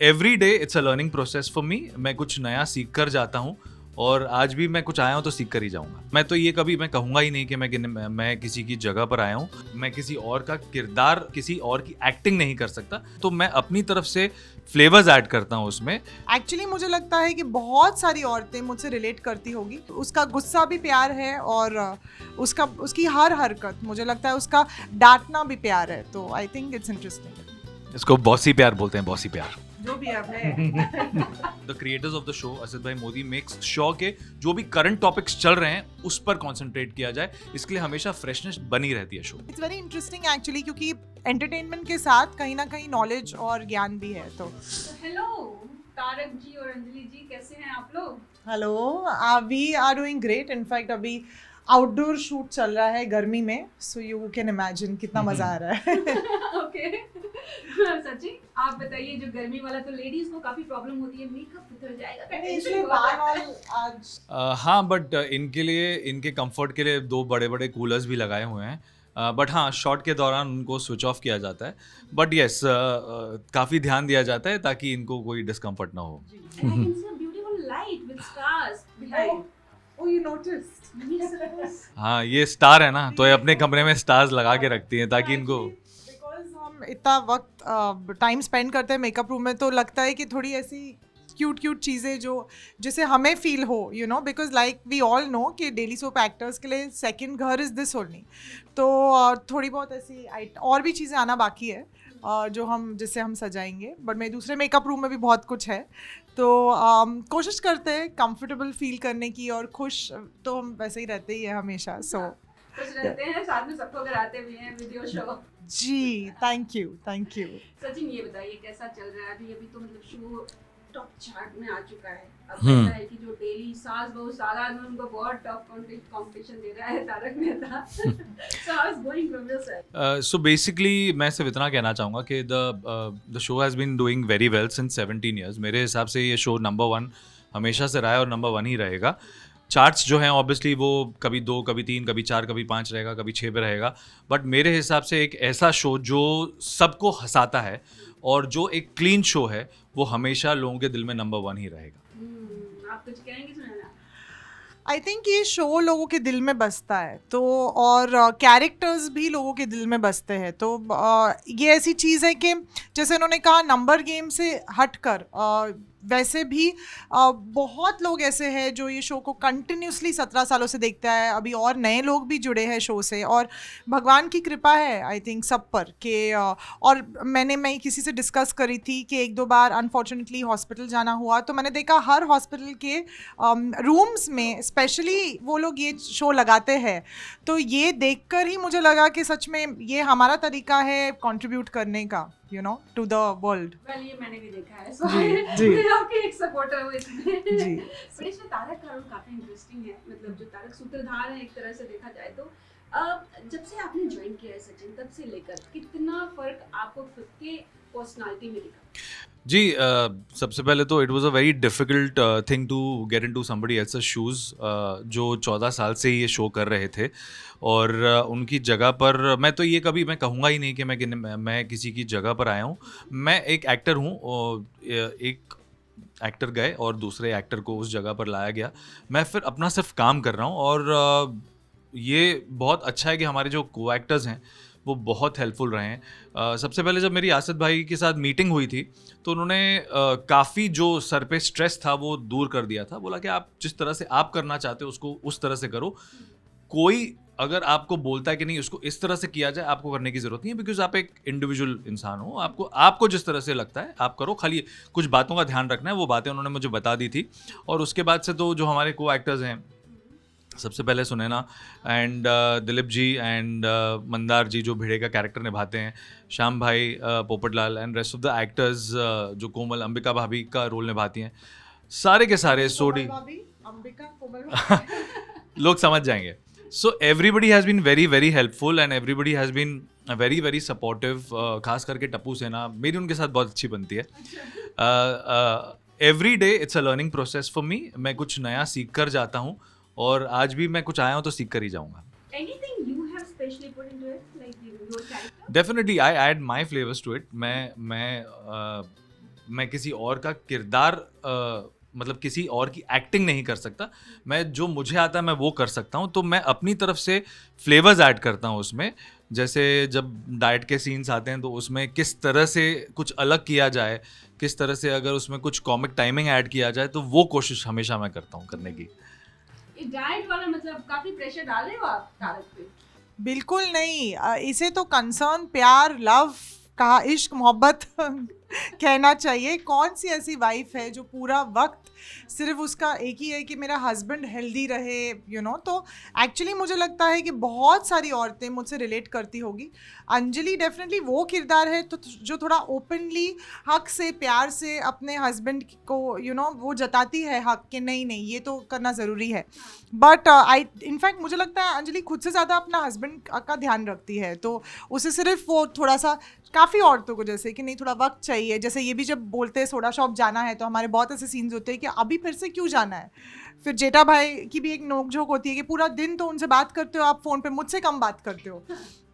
Every day it's a learning process for me. मैं कुछ नया सीख कर जाता हूँ और आज भी मैं कुछ आया हूँ तो सीख कर ही जाऊंगा। मैं तो ये कभी मैं कहूंगा ही नहीं कि मैं किसी की जगह पर आया हूँ। मैं किसी और का किरदार, किसी और की एक्टिंग नहीं कर सकता, तो मैं अपनी तरफ से फ्लेवर्स ऐड करता हूँ उसमें। एक्चुअली मुझे लगता है कि बहुत सारी औरतें मुझसे रिलेट करती होगी। उसका गुस्सा भी प्यार है और उसकी हर हरकत मुझे लगता है उसका डांटना भी प्यार है। तो आई थिंक इट्स इंटरेस्टिंग। इसको बॉसी प्यार बोलते हैं, बॉसी प्यार। जो भी अब है। The creators of the show Asit bhai Modi makes sure के जो भी करंट टॉपिक्स चल रहे हैं उस पर कंसंट्रेट किया जाए, इसके लिए हमेशा फ्रेशनेस बनी रहती है show. It's very interesting actually, क्योंकि एंटरटेनमेंट के साथ कहीं ना कहीं नॉलेज और ज्ञान भी है। तो हेलो तारक जी और अंजलि जी, कैसे हैं आप लोग? Hello, we are doing great. In fact अभी आउटडोर शूट चल रहा है गर्मी में, सो यू कैन इमेजिन कितना मजा आ रहा है। ओके सचिन, आप बताइए, जो गर्मी वाला तो लेडीज को काफी प्रॉब्लम होती है, मेकअप उतर जाएगा, इसलिए बाल वाल आज हाँ, बट इनके लिए, इनके कंफर्ट के लिए 2 बड़े बड़े कूलर्स भी लगाए हुए हैं। बट हाँ, शॉट के दौरान उनको स्विच ऑफ किया जाता है। बट येस, काफ़ी ध्यान दिया जाता है ताकि इनको कोई डिस्कम्फर्ट ना हो। And I can see a beautiful light with stars behind. Oh, you noticed? Yes. हाँ, ये स्टार है ना, तो ये अपने कमरे में स्टार्स लगा के रखती हैं ताकि इनको बिकॉज हम इतना वक्त टाइम स्पेंड करते हैं मेकअप रूम में, तो लगता है कि थोड़ी ऐसी क्यूट चीज़ें जो जिसे हमें फील हो, you know, because like we all know कि डेली सोप एक्टर्स के लिए सेकंड घर इज़ दिस ओनली। तो थोड़ी बहुत ऐसी और भी चीज़ें आना बाकी है जो जिससे हम सजाएंगे। बट मेरे दूसरे मेकअप रूम में भी बहुत कुछ है, तो कोशिश करते हैं कंफर्टेबल फील करने की, और खुश तो हम वैसे ही रहते ही हैं हमेशा। सो कुछ रहते हैं साथ में, सबको अगर आते भी हैं वीडियो शो। जी, थैंक यू। सचिन, ये बताइए कैसा चल रहा है अभी? अभी तो मतलब शो टॉप चार्ट में आ चुका है। अब ऐसा है कि जो डेली सास बहू सारा में उनको बहुत टफ कंपटीशन दे रहा है Tarak Mehta. So how is going from your side? So basically मैं सिर्फ इतना कहना चाहूँगा कि the show has been doing very well since 17 years. मेरे हिसाब से ये शो नंबर 1 हमेशा से रहा है और नंबर 1 ही रहेगा। चार्ट्स जो हैं ऑब्वियसली वो कभी 2, कभी 3, कभी 4, कभी 5 रहेगा, कभी 6 पे रहेगा। बट मेरे हिसाब से एक ऐसा शो जो सबको हंसाता है और जो एक क्लीन शो है, वो हमेशा लोगों के दिल में नंबर 1 ही रहेगा। आप कुछ कहेंगे सुनैना? आई थिंक ये शो लोगों के दिल में बसता है, तो और कैरेक्टर्स भी लोगों के दिल में बसते हैं। तो ये ऐसी चीज़ है कि जैसे उन्होंने कहा नंबर गेम से हटकर वैसे भी बहुत लोग ऐसे हैं जो ये शो को कंटिन्यूसली 17 सालों से देखता है। अभी और नए लोग भी जुड़े हैं शो से, और भगवान की कृपा है आई थिंक सब पर कि और मैं किसी से डिस्कस करी थी कि 1-2 बार अनफॉर्चुनेटली हॉस्पिटल जाना हुआ, तो मैंने देखा हर हॉस्पिटल के रूम्स में स्पेशली वो लोग ये शो लगाते हैं। तो ये देखकर ही मुझे लगा कि सच में ये हमारा तरीका है कंट्रीब्यूट करने का, you know, to the world. Well, ये मैंने भी देखा है। So जी। मैं आपकी एक सपोर्टर हूँ इसमें। जी। पर इसमें तारक का रोल काफी इंटरेस्टिंग है। मतलब जो तारक सूत्रधार है एक तरह से देखा जाए तो जब से आपने ज्वाइन किया है सचिन, तब से लेकर कितना फर्क आपको खुद के पर्सनालिटी में दिखा? जी, सबसे पहले तो it was a very difficult thing to get into somebody else's shoes, जो 14 साल से ये शो कर रहे थे। और उनकी जगह पर मैं तो ये कभी मैं कहूँगा ही नहीं कि मैं किसी की जगह पर आया हूँ। मैं एक एक्टर हूँ और एक एक्टर गए और दूसरे एक्टर को उस जगह पर लाया गया। मैं फिर अपना सिर्फ काम कर रहा हूँ और ये बहुत अच्छा है कि हमारे जो को एक्टर्स हैं वो बहुत हेल्पफुल रहे हैं। सबसे पहले जब मेरी आसित भाई के साथ मीटिंग हुई थी तो उन्होंने काफ़ी जो सर पे स्ट्रेस था वो दूर कर दिया था। बोला कि आप जिस तरह से आप करना चाहते हो उसको उस तरह से करो। कोई अगर आपको बोलता है कि नहीं उसको इस तरह से किया जाए, आपको करने की ज़रूरत नहीं है, बिकॉज आप एक इंडिविजुअल इंसान हो। आपको जिस तरह से लगता है आप करो, खाली कुछ बातों का ध्यान रखना है। वो बातें उन्होंने मुझे बता दी थी। और उसके बाद से तो जो हमारे को एक्टर्स हैं, सबसे पहले सुनैना एंड दिलीप जी एंड मंदार जी जो भिड़े का कैरेक्टर निभाते हैं, श्याम भाई, Popatlal and rest of the actors जो कोमल, अंबिका भाभी का रोल निभाती हैं, सारे के सारे सोडी लोग समझ जाएंगे। So everybody has been very very helpful and everybody has been very very supportive. खास करके टप्पू सेना, मेरी उनके साथ बहुत अच्छी बनती है। Every day it's a learning process for me. मैं कुछ नया सीख कर जाता हूँ और आज भी मैं कुछ आया हूँ तो सीख कर ही जाऊँगा। Anything you have specially put into it, like your character? Definitely I add my flavours to it. मैं मैं किसी और का किरदार मतलब किसी और की एक्टिंग नहीं कर सकता। मैं जो मुझे आता है मैं वो कर सकता हूँ, तो मैं अपनी तरफ से फ्लेवर्स ऐड करता हूँ उसमें। जैसे जब डाइट के सीन्स आते हैं तो उसमें किस तरह से कुछ अलग किया जाए, किस तरह से अगर उसमें कुछ कॉमिक टाइमिंग ऐड किया जाए, तो वो कोशिश हमेशा मैं करता हूँ करने की। ये डाइट वाला मतलब काफी प्रेशर डाले हो आप तारक पे? बिल्कुल नहीं, इसे तो कंसर्न, प्यार, लव, कहा इश्क, मोहब्बत कहना चाहिए। कौन सी ऐसी वाइफ है जो पूरा वक्त सिर्फ उसका एक ही है कि मेरा हस्बैंड हेल्दी रहे, यू नो। तो एक्चुअली मुझे लगता है कि बहुत सारी औरतें मुझसे रिलेट करती होगी। अंजलि डेफिनेटली वो किरदार है तो जो थोड़ा ओपनली हक से, प्यार से अपने हस्बैंड को, यू नो, वो जताती है हक कि नहीं नहीं ये तो करना ज़रूरी है। बट इनफैक्ट मुझे लगता है अंजलि खुद से ज़्यादा अपना हस्बैंड का ध्यान रखती है, तो उसे सिर्फ वो थोड़ा सा, काफ़ी औरतों को जैसे कि नहीं थोड़ा वक्त चाहिए, जैसे ये भी जब बोलते हैं सोडा शॉप जाना है तो हमारे बहुत ऐसे सीन्स होते हैं कि अभी फिर से क्यों जाना है। फिर जेठा भाई की भी एक नोकझोंक होती है कि पूरा दिन तो उनसे बात करते हो आप फ़ोन पे, मुझसे कम बात करते हो।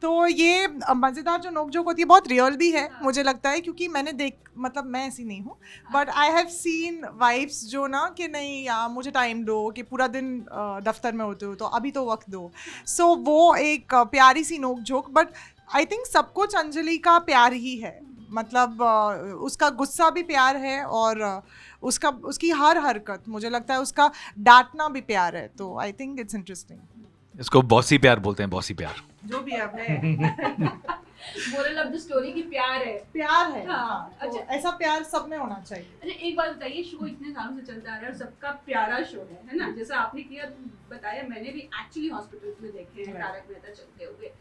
तो ये मज़ेदार जो नोकझोंक होती है बहुत रियल भी है मुझे लगता है, क्योंकि मैंने मतलब मैं ऐसी नहीं हूँ, but I have seen wives जो ना कि नहीं यार मुझे टाइम दो, कि पूरा दिन दफ्तर में होते हो तो अभी तो वक्त दो। सो वो एक प्यारी सी नोकझोंक, बट आई थिंक सब कुछ अंजलि का प्यार ही है। मतलब उसका गुस्सा भी प्यार है, और उसकी हर हरकत मुझे लगता है, उसका डांटना भी प्यार है। तो आई थिंक इट्स इंटरेस्टिंग। इसको बॉसी प्यार बोलते हैं, बॉसी प्यार। जो भी अब है मोरल ऑफ द स्टोरी की प्यार है। प्यार है। हाँ, तो अच्छा। ऐसा प्यार सब में होना चाहिए। अच्छा एक बात बताइए, शो इतने सालों से चलता आ रहा है और सबका प्यारा शो है ना? जैसा आपने किया बताया, मैंने भी एक्चुअली हॉस्पिटल्स में देखे हैं तारक मेहता चलते हुए।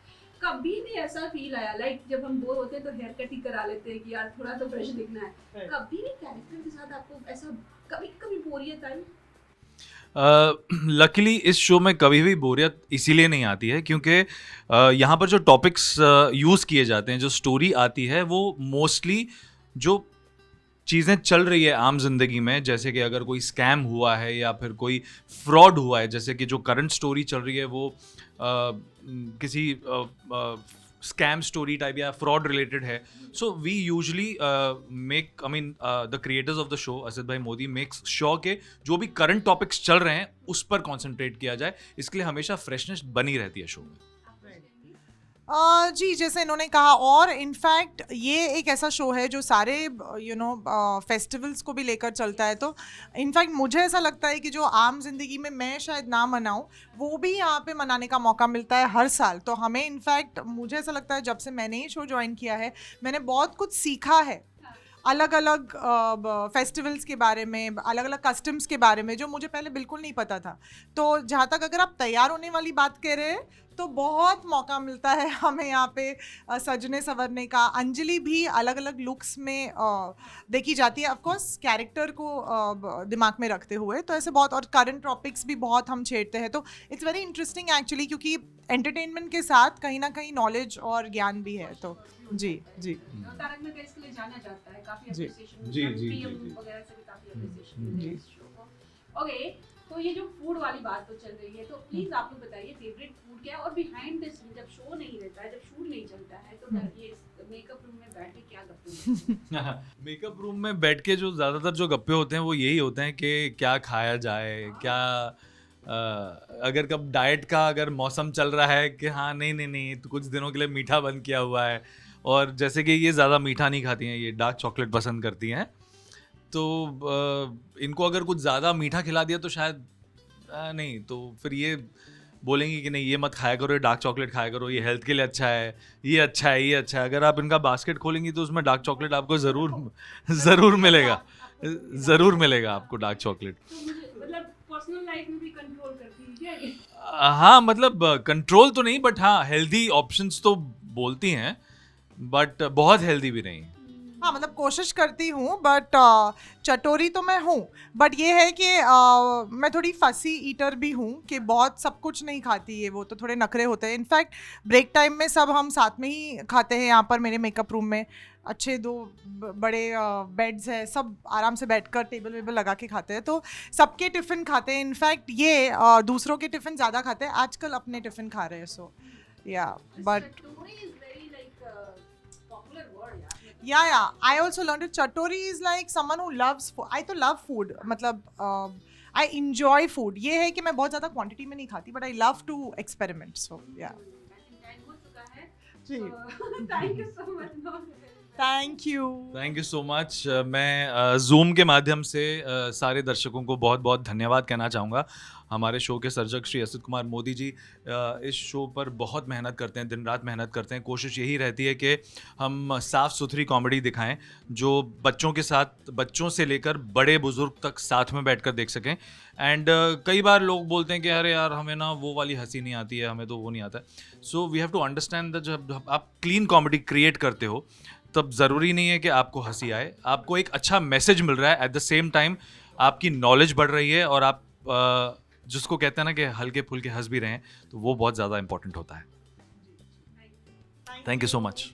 कभी भी ऐसा फील आया लाइक जब हम बोर होते हैं तो हेयर कट ही करा लेते हैं कि यार थोड़ा तो फ्रेश दिखना है, कभी भी कैरेक्टर के साथ आपको ऐसा कभी बोरियत आई? लकीली इस शो में कभी भी बोरियत इसीलिए नहीं आती है क्योंकि यहाँ पर जो टॉपिक्स यूज़ किए जाते हैं, जो स्टोरी आती है, वो मोस्टली जो चीज़ें चल रही है आम जिंदगी में, जैसे कि अगर कोई स्कैम हुआ है या फिर कोई फ्रॉड हुआ है, जैसे कि जो करंट स्टोरी चल रही है वो किसी स्कैम स्टोरी टाइप या फ्रॉड रिलेटेड है। So we usually make, I mean the creators of the show Asit bhai Modi makes sure के जो भी करंट टॉपिक्स चल रहे हैं उस पर कॉन्सेंट्रेट किया जाए, इसके लिए हमेशा फ्रेशनेस बनी रहती है शो में। जी, जैसे इन्होंने कहा, और इनफैक्ट ये एक ऐसा शो है जो सारे फेस्टिवल्स को भी लेकर चलता है। तो इनफैक्ट मुझे ऐसा लगता है कि जो आम जिंदगी में मैं शायद ना मनाऊं, वो भी यहाँ पे मनाने का मौका मिलता है हर साल। तो हमें इनफैक्ट मुझे ऐसा लगता है जब से मैंने ये शो ज्वाइन किया है, मैंने बहुत कुछ सीखा है अलग अलग फेस्टिवल्स के बारे में, अलग अलग कस्टम्स के बारे में, जो मुझे पहले बिल्कुल नहीं पता था। तो जहाँ तक अगर आप तैयार होने वाली बात कह रहे हैं तो बहुत मौका मिलता है हमें यहाँ पे सजने संवरने का। अंजलि भी अलग अलग लुक्स में देखी जाती है, ऑफ कोर्स कैरेक्टर को दिमाग में रखते हुए। तो ऐसे बहुत, और करंट टॉपिक्स भी बहुत हम छेड़ते हैं। तो इट्स वेरी इंटरेस्टिंग एक्चुअली, क्योंकि एंटरटेनमेंट के साथ कहीं ना कहीं नॉलेज और ज्ञान भी है। तो जी जी तारक मेहता इसके लिए जाना जाता है, काफी जी, एप्रिसिएशन, जी, जी, पीएम जी, जी। वगैरह से भी काफी एप्रिसिएशन मिली है इस शो को। ओके, तो ये जो फूड वाली बात तो चल रही है, तो प्लीज आप लोग बताइए फेवरेट फूड क्या है, और बिहाइंड दिस जब शो नहीं रहता है, जब शूट नहीं चलता है, तो ये मेकअप रूम में बैठ के क्या गप्पे मेकअप रूम में बैठ के जो ज़्यादातर जो गप्पे होते हैं वो यही होते हैं कि क्या खाया जाए, क्या अगर कब डाइट का अगर मौसम चल रहा है कि हाँ नहीं नहीं नहीं तो कुछ दिनों के लिए मीठा बंद किया हुआ है, और जैसे कि ये ज़्यादा मीठा नहीं खाती हैं, ये डार्क चॉकलेट पसंद करती हैं, तो इनको अगर कुछ ज़्यादा मीठा खिला दिया तो शायद नहीं, तो फिर ये बोलेंगी कि नहीं ये मत खाया करो, ये डार्क चॉकलेट खाया करो, ये हेल्थ के लिए अच्छा है, ये अच्छा है, ये अच्छा है। अगर आप इनका बास्केट खोलेंगी तो उसमें डार्क चॉकलेट आपको ज़रूर मिलेगा, ज़रूर मिलेगा आपको डार्क चॉकलेट। मतलब पर्सनल लाइफ में भी कंट्रोल करती है क्या ये? हाँ, मतलब कंट्रोल तो नहीं, बट हाँ हेल्दी ऑप्शंस तो बोलती हैं, बट बहुत हेल्दी भी नहीं। हाँ, मतलब कोशिश करती हूँ, बट चटोरी तो मैं हूँ। बट ये है कि मैं थोड़ी फसी ईटर भी हूँ, कि बहुत सब कुछ नहीं खाती है, वो तो थोड़े नखरे होते हैं। इनफैक्ट ब्रेक टाइम में सब हम साथ में ही खाते हैं यहाँ पर मेरे मेकअप रूम में। अच्छे दो बड़े बेड्स हैं, सब आराम से बैठकर टेबल वेबल लगा के खाते हैं। तो सबके टिफ़िन खाते हैं। इनफैक्ट ये दूसरों के टिफ़िन ज़्यादा खाते हैं आजकल, अपने टिफ़िन खा रहे हैं। सो या but Yeah. I also learned it. Chatori is like someone who loves food. I तो love food. मतलब I enjoy food. ये है कि मैं बहुत ज़्यादा quantity में नहीं खाती, but I love to experiment. So yeah. I think time हो चुका है. जी. So, thank you so much. Thank you. Thank you so much. मैं जूम के माध्यम से सारे दर्शकों को बहुत बहुत धन्यवाद कहना चाहूँगा। हमारे शो के सर्जक श्री असित कुमार मोदी जी इस शो पर बहुत मेहनत करते हैं, दिन रात मेहनत करते हैं। कोशिश यही रहती है कि हम साफ़ सुथरी कॉमेडी दिखाएं जो बच्चों के साथ, बच्चों से लेकर बड़े बुजुर्ग तक साथ में बैठकर देख सकें। एंड कई बार लोग बोलते हैं कि अरे यार हमें ना वो वाली हंसी नहीं आती है, हमें तो वो नहीं आता है। So we have to understand that जब आप क्लीन कॉमेडी क्रिएट करते हो तब ज़रूरी नहीं है कि आपको हंसी आए, आपको एक अच्छा मैसेज मिल रहा है, एट द सेम टाइम आपकी नॉलेज बढ़ रही है और आप जिसको कहते हैं ना कि हल्के फुल्के हंस भी रहे हैं, तो वो बहुत ज़्यादा इंपॉर्टेंट होता है। Thank you so much.